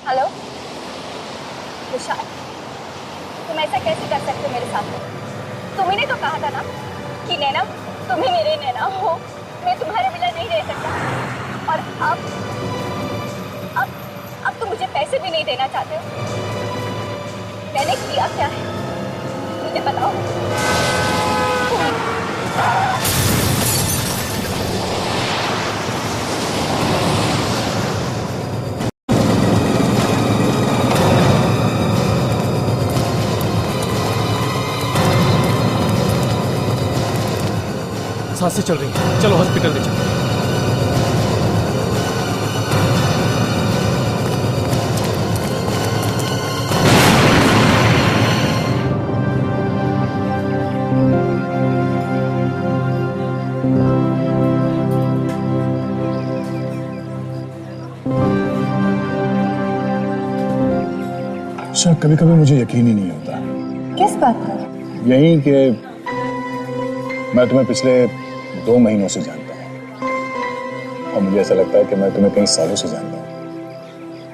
Hello विशाल, तुम ऐसा कैसे कर सकते हो मेरे साथ में? तुम्ही ने तो कहा था ना कि नैना तुम ही मेरे नैना हो, मैं तुम्हारे बिना नहीं रह सकता। और अब तुम मुझे पैसे भी नहीं देना चाहते हो। मैंने किया क्या है मुझे बताओ। सांसें चल रही हैं, चलो हॉस्पिटल ले चलो। शायद कभी कभी मुझे यकीन ही नहीं होता। किस बात पर? यही कि मैं तुम्हें पिछले 2 महीनों से जानता हूँ और मुझे ऐसा लगता है कि मैं तुम्हें कई सालों से जानता हूँ।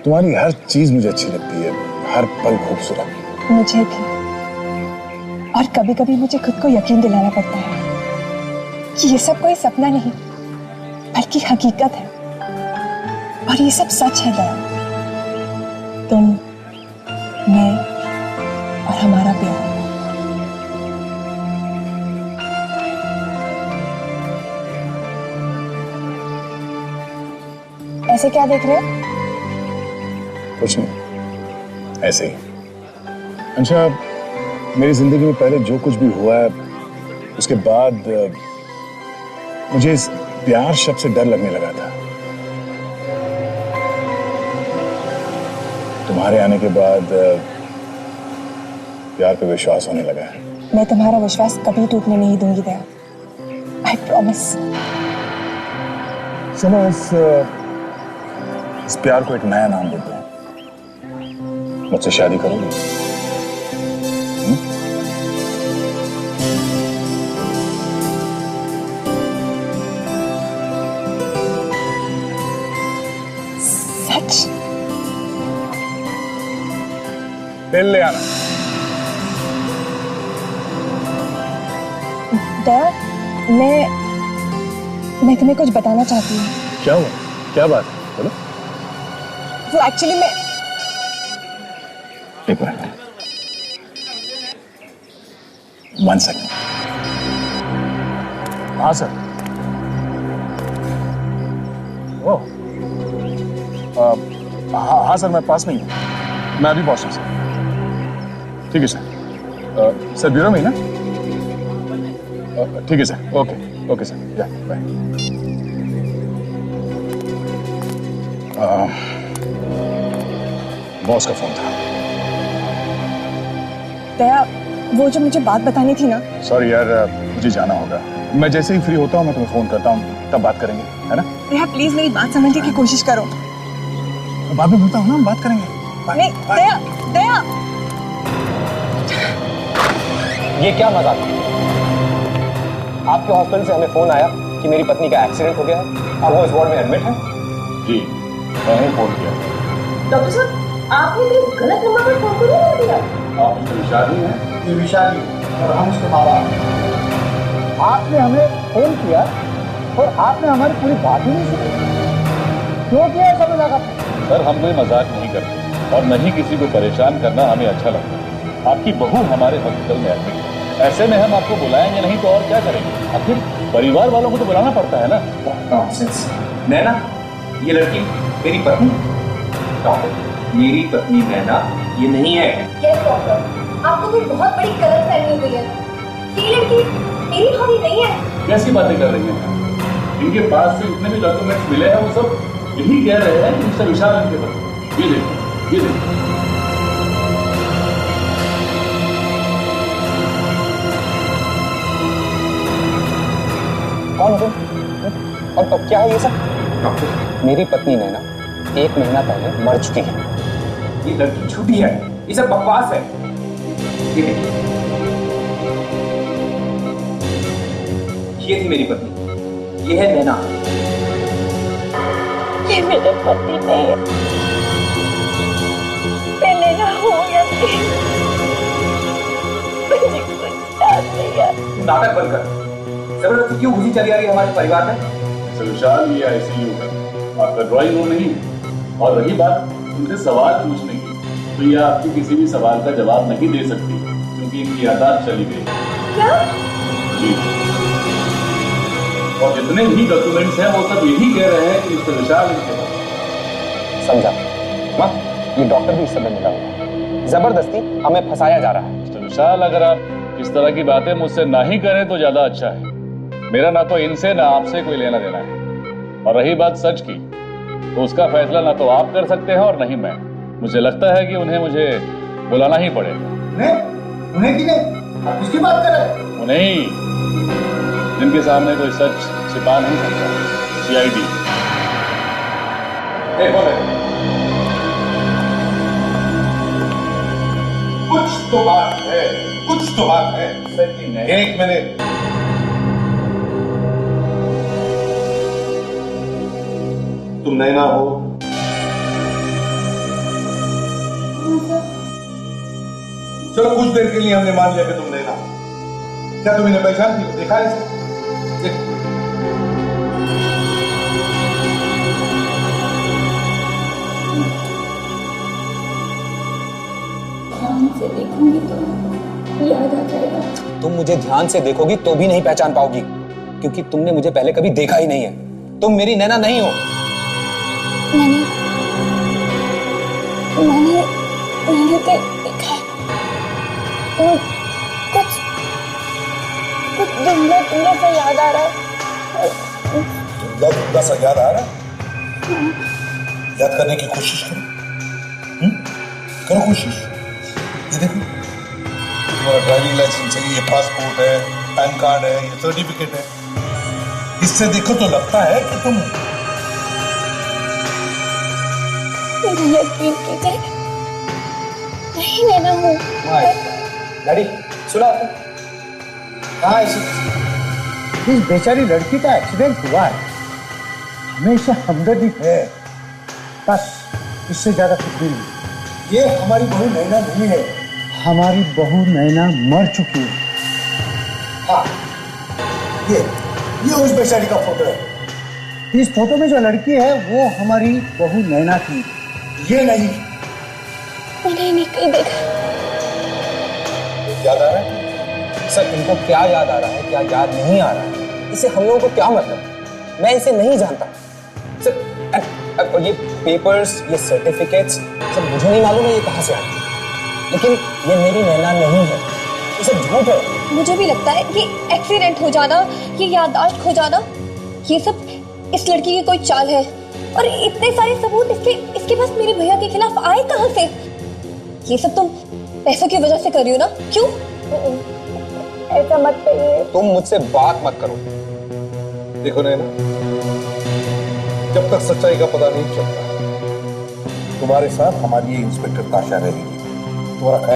तुम्हारी हर चीज मुझे अच्छी लगती है, हर पल खूबसूरत। मुझे भी। और कभी कभी मुझे खुद को यकीन दिलाना पड़ता है कि ये सब कोई सपना नहीं बल्कि हकीकत है। और ये सब सच है दया। तुम, मैं और हमारा प्यार। ऐसे क्या देख रहे हो? कुछ नहीं, ऐसे ही। अच्छा, मेरी जिंदगी में पहले जो कुछ भी हुआ है उसके बाद मुझे इस प्यार शब्द से डर लगने लगा था। तुम्हारे आने के बाद प्यार पे विश्वास होने लगा है। मैं तुम्हारा विश्वास कभी टूटने नहीं दूंगी दया। I promise. चलो इस प्यार को एक नया नाम देते हैं। मुझसे शादी करोगी? सच? बिल ले आना। दया, मैं तुम्हें कुछ बताना चाहती हूँ। क्या हुआ? क्या बात है? बोलो। वो एक्चुअली मैं एक मिनट, 1 सेकंड। हाँ सर। ओह, हाँ सर, मैं पास में ही हूँ। मैं अभी पहुंच रहा हूँ सर। ठीक है सर। सर ब्यूरो में ही ना? ठीक है सर। ओके ओके सर, या बाय। बॉस का फोन था। दया, वो जो मुझे बात बतानी थी ना। सॉरी यार, मुझे जाना होगा। मैं जैसे ही फ्री होता हूँ मैं तुम्हें फोन करता हूँ, तब बात करेंगे, है ना? दया प्लीज मेरी बात समझने की कोशिश करो। बाद में मिलता हूँ ना, हम बात करेंगे। नहीं दया, दया। ये क्या मजाक है? आपके हॉस्पिटल से हमें फोन आया कि मेरी पत्नी का एक्सीडेंट हो गया है, अब वो इस वार्ड में एडमिट है। जी, मैंने फोन किया। डॉक्टर साहब, आपने कोई गलत नंबर पर फोन तो नहीं कर दिया? आप उसके विशाली हैं? ये विशाली और हम उसके माँ बाप। आपने हमें फोन किया और आपने हमारी पूरी बात ही नहीं सुनी। क्यों किया ऐसा मजाक? सर, हम कोई मजाक नहीं करते और नहीं किसी को परेशान करना हमें अच्छा लगता है। आपकी बहू हमारे हॉस्पिटल में एडमिट है, ऐसे में हम आपको बुलाएंगे नहीं तो और क्या करेंगे? आखिर परिवार वालों को तो बुलाना पड़ता है ना। नॉनसेंस। नैना, ये लड़की मेरी पत्नी। डॉक्टर, मेरी पत्नी नैना ये नहीं है। यस डॉक्टर, आपको कोई बहुत बड़ी गलतफहमी हो गई है। ये लड़की मेरी भाभी नहीं है। कैसी बातें कर रही हैं? इनके पास से जितने भी डॉक्यूमेंट्स मिले हैं वो सब यही कह रहे हैं कि मिस्टर विशाल इनके पास। ये देखो, ये देखो। कौन हो तुम? और क्या है ये सब? डॉक्टर, मेरी पत्नी नैना 1 महीना पहले मर चुकी है। ये लड़की झूठी है, ये सब बकवास है। ये देखिए, ये थी मेरी पत्नी, ये है नैना। ये मेरे पति नहीं है। नाटक बंद कर। जबरदस्ती क्यों घुसी चली आ रही है हमारे परिवार में? मिस्टर विशाल, ये आईसीयू है, आपका ड्राइंग रूम नहीं है। और रही बात उनसे सवाल पूछने की, तो ये आपके किसी भी सवाल का जवाब नहीं दे सकती क्योंकि इनकी यादाश्त चली गई। क्या? जी। और जितने भी डॉक्यूमेंट्स हैं वो सब यही कह रहे हैं कि मिस्टर विशाल इनके पास। समझा माँ, ये डॉक्टर भी इस समय मिला हुआ, जबरदस्ती हमें फंसाया जा रहा है। मिस्टर विशाल, अगर आप इस तरह की बातें मुझसे ना ही करें तो ज्यादा अच्छा है। मेरा ना तो इनसे ना आपसे कोई लेना देना है। और रही बात सच की, तो उसका फैसला ना तो आप कर सकते हैं और ना ही मैं। मुझे लगता है कि उन्हें मुझे बुलाना ही पड़ेगा। उन्हें किने? आप किसकी बात कर रहे हैं? उन्हें ही, जिनके सामने कोई सच छिपा नहीं सकता। सीआईडी। कुछ तो बात है, कुछ तो बात है। एक मिनट, तुम नैना हो? चलो कुछ देर के लिए हमने मान लिया कि तुम नैना हो। क्या तुम इन्हें पहचानती हो? देखा है इसे? से देखूंगी तो याद आ जाएगा। तुम मुझे ध्यान से देखोगी तो भी नहीं पहचान पाओगी, क्योंकि तुमने मुझे पहले कभी देखा ही नहीं है। तुम मेरी नैना नहीं हो। मैंने देखा है। और कुछ धुंधला सा याद आ रहा है। धुंधला सा याद आ रहा है? याद करने की कोशिश करो। करो कोशिश। ये देखो, तुम्हारा ड्राइविंग लाइसेंस है, ये पासपोर्ट है, पैन कार्ड है, ये सर्टिफिकेट है। इससे देखो तो लगता है कि तुम यकीन कीजिए, नहीं नैना हूँ। डैडी सुना? हाँ, इस बेचारी लड़की का एक्सीडेंट हुआ है, हमें इससे हमदर्दी है, बस इससे ज्यादा कुछ भी नहीं। ये हमारी बहू नैना नहीं है, हमारी बहू नैना मर चुकी है। हाँ, ये उस बेचारी का फोटो है। इस फोटो में जो लड़की है वो हमारी बहू नैना थी, ये नहीं। मैंने नहीं कहीं देखा। याद आ रहा है? सर, इनको क्या याद आ रहा है, क्या याद नहीं आ रहा है, इससे हम लोगों को क्या मतलब? मैं इसे नहीं जानता सर। और ये पेपर्स, ये सर्टिफिकेट्स सब मुझे नहीं मालूम है ये कहाँ से आए, लेकिन ये मेरी नैना नहीं है, ये सब झूठ है। मुझे भी लगता है ये एक्सीडेंट हो जाना, ये याददाश्त खो जाना, ये सब इस लड़की की कोई चाल है। और इतने सारे सबूत इसके पास मेरे भैया के खिलाफ आए कहाँ से? ये सब तुम पैसों की वजह से कर रही हो ना? क्यों? ऐसा मत कहिए। तुम मुझसे बात मत करो। देखो नैना, जब तक सच्चाई का पता नहीं चलता, तुम्हारे साथ हमारी ये इंस्पेक्टर ताशा रहेगी। तुम्हारा